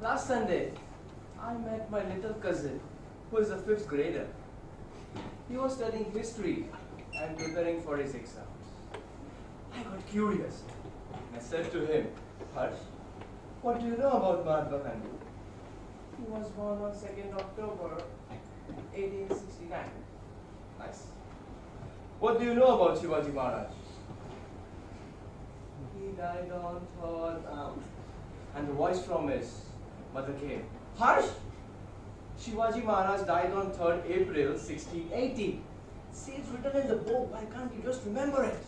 Last Sunday, I met my little cousin, who is a fifth grader. He was studying history and preparing for his exams. I got curious and I said to him, Harsh, what do you know about Mahatma Gandhi? He was born on 2nd October 1869. Nice. What do you know about Shivaji Maharaj? He died on 3rd and the voice from his mother came. Harsh! Shivaji Maharaj died on 3rd April 1680. See, it's written in the book. Why can't you just remember it?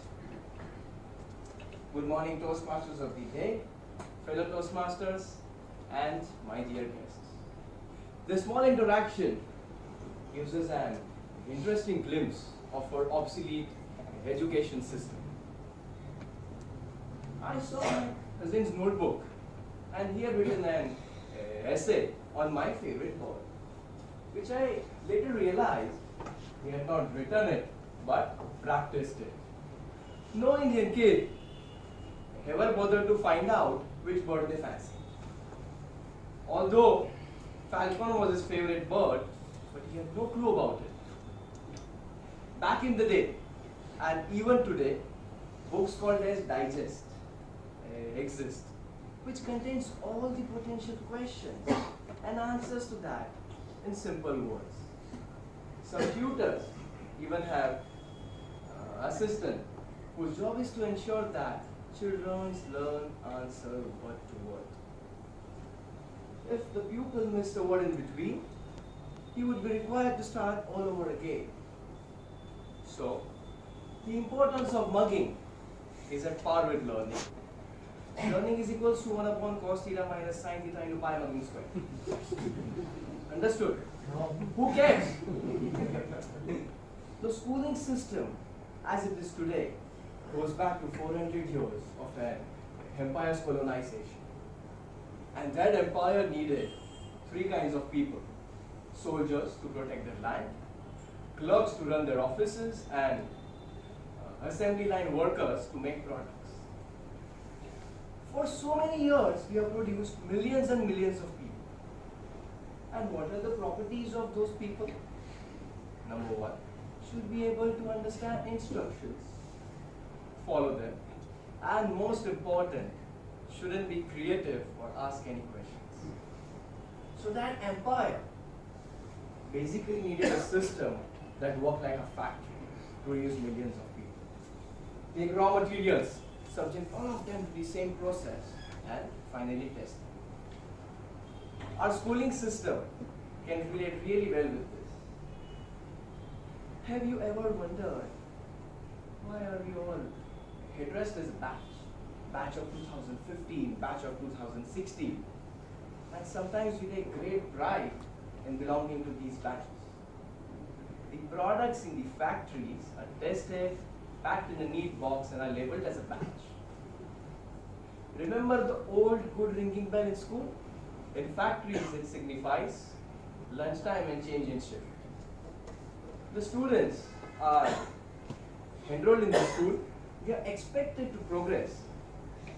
Good morning, Toastmasters of the day, fellow Toastmasters, and my dear guests. This small interaction gives us an interesting glimpse of our obsolete education system. I saw my cousin's notebook, and he had written an essay on my favorite bird, which I later realized he had not written it, but practiced it. No Indian kid ever bothered to find out which bird they fancy. Although falcon was his favorite bird, but he had no clue about it. Back in the day, and even today, books called as digest exist, which contains all the potential questions and answers to that in simple words. Some tutors even have assistant whose job is to ensure that children learn answer word to word. If the pupil missed a word in between, he would be required to start all over again. So, the importance of mugging is at par with learning. Learning is equals to 1 upon cos theta minus sin theta into pi mugging square. Understood? Who cares? The schooling system, as it is today, goes back to 400 years of an empire's colonization. And that empire needed 3 kinds of people. Soldiers to protect their land, clerks to run their offices, and assembly line workers to make products. For so many years, we have produced millions and millions of people. And what are the properties of those people? Number 1, should be able to understand instructions, follow them, and most important, shouldn't be creative or ask any questions. So that empire basically needed a system that worked like a factory to produce millions of people. Take raw materials, subject all of them to the same process, and finally test them. Our schooling system can relate really well with this. Have you ever wondered why are we all addressed as a batch? Batch of 2015, batch of 2016. And sometimes we take great pride in belonging to these batches. The products in the factories are tested, packed in a neat box, and are labeled as a batch. Remember the old good ringing bell in school? In factories, it signifies lunchtime and change in shift. The students are enrolled in the school. They are expected to progress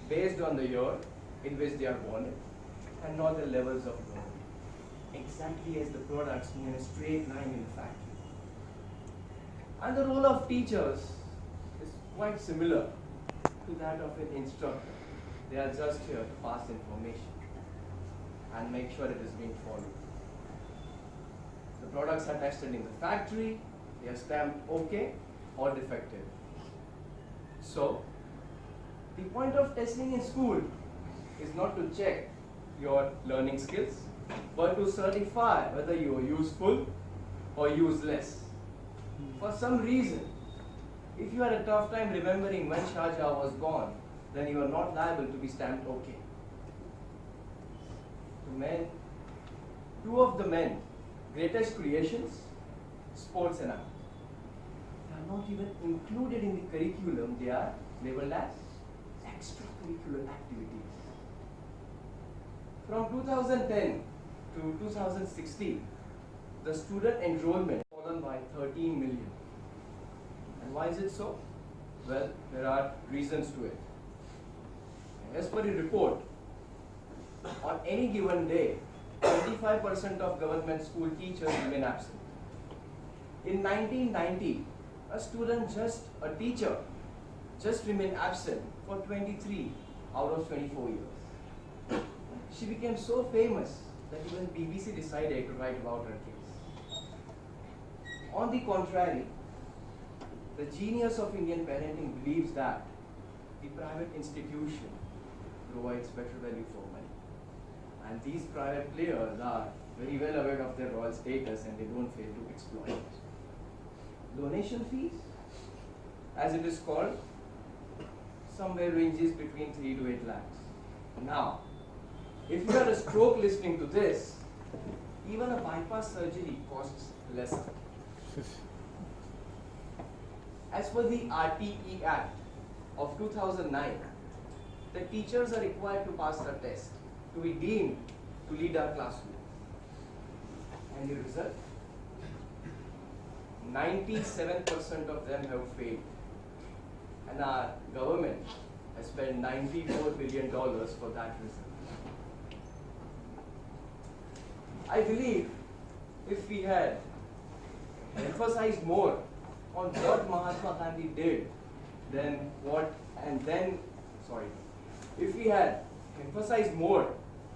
based on the year in which they are born and not their levels of learning, exactly as the products move in a straight line in the factory. And the role of teachers is quite similar to that of an instructor. They are just here to pass information and make sure it is being followed. The products are tested in the factory, they are stamped OK or defective. So, the point of testing in school is not to check your learning skills, but to certify whether you are useful or useless. For some reason, if you had a tough time remembering when Shah Jahan was born, then you are not liable to be stamped OK. Two of the men's greatest creations, sports and art, they are not even included in the curriculum. They are labeled as extracurricular activities. From 2010 to 2016, the student enrollment has fallen by 13 million. And why is it so? Well, there are reasons to it. As per the report, on any given day, 25% of government school teachers remain absent. In 1990, a teacher, just remained absent for 23 out of 24 years. She became so famous that even BBC decided to write about her case. On the contrary, the genius of Indian parenting believes that the private institution provides better value for money. And these private players are very well aware of their royal status and they don't fail to exploit it. Donation fees, as it is called, somewhere ranges between 3 to 8 lakhs. Now, if you had a stroke listening to this, even a bypass surgery costs lesser. As per the RTE Act of 2009, the teachers are required to pass the test to be deemed to lead our classroom. And the result? 97% of them have failed. And our government has spent $94 billion for that result. I believe if we had emphasized more on what Mahatma Gandhi did, if we had emphasized more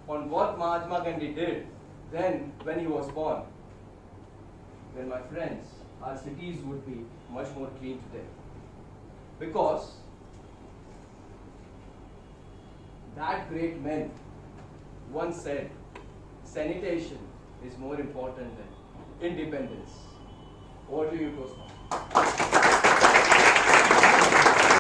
on what Mahatma Gandhi did then when he was born, then my friends, our cities would be much more clean today. Because that great man once said, sanitation is more important than independence. Over to you, Kosma.